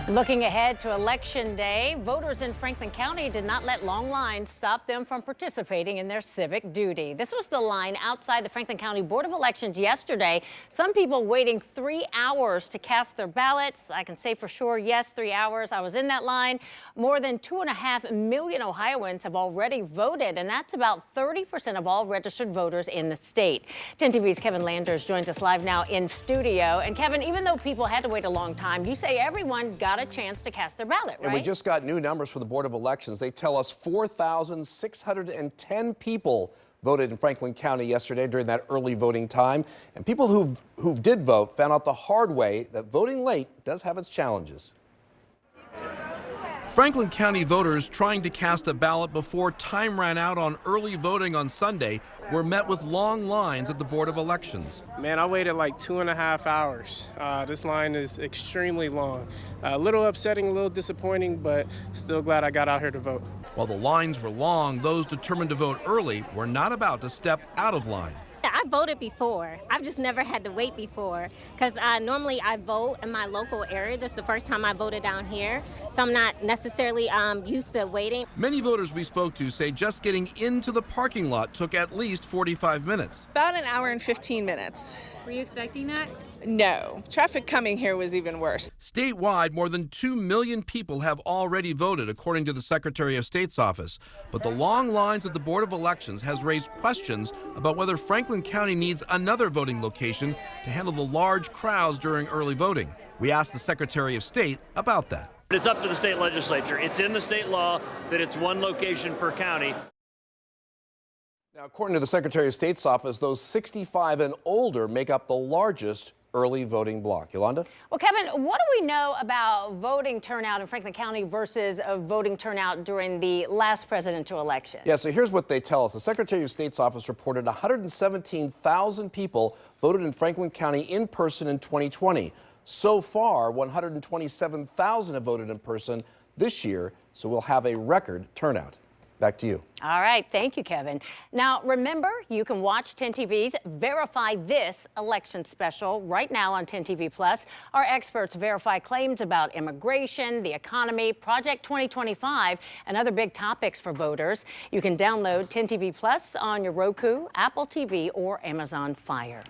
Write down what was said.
Looking ahead to Election Day, voters in Franklin County did not let long lines stop them from participating in their civic duty. This was the line outside the Franklin County Board of Elections yesterday. Some people waiting 3 hours to cast their ballots. I can say for sure, yes, 3 hours. I was in that line. More than 2.5 million Ohioans have already voted, and that's about 30% of all registered voters in the state. 10 TV's Kevin Landers joins us live now in studio. And Kevin, even though people had to wait a long time, you say everyone got a chance to cast their ballot, right? And we just got new numbers for the Board of Elections. They tell us 4,610 people voted in Franklin County yesterday during that early voting time. And people who did vote found out the hard way that voting late does have its challenges. Franklin County voters trying to cast a ballot before time ran out on early voting on Sunday were met with long lines at the Board of Elections. Man, I waited like 2.5 hours. This line is extremely long. A little upsetting, a little disappointing, but still glad I got out here to vote. While the lines were long, those determined to vote early were not about to step out of line. I voted before. I've just never had to wait before because normally I vote in my local area. This is the first time I voted down here, so I'm not necessarily used to waiting. Many voters we spoke to say just getting into the parking lot took at least 45 minutes. About an hour and 15 minutes. Were you expecting that? No. Traffic coming here was even worse. Statewide, more than 2 million people have already voted, according to the Secretary of State's office. But the long lines at the Board of Elections has raised questions about whether Franklin County needs another voting location to handle the large crowds during early voting. We asked the Secretary of State about that. It's up to the state legislature. It's in the state law that it's one location per county. Now, according to the Secretary of State's office, those 65 and older make up the largest early voting block. Yolanda? Well, Kevin, what do we know about voting turnout in Franklin County versus voting turnout during the last presidential election? Yeah, so here's what they tell us. The Secretary of State's office reported 117,000 people voted in Franklin County in person in 2020. So far, 127,000 have voted in person this year, so we'll have a record turnout. Back to you. All right. Thank you, Kevin. Now, remember, you can watch 10 TV's Verify This election special right now on 10 TV Plus. Our experts verify claims about immigration, the economy, Project 2025, and other big topics for voters. You can download 10 TV Plus on your Roku, Apple TV, or Amazon Fire.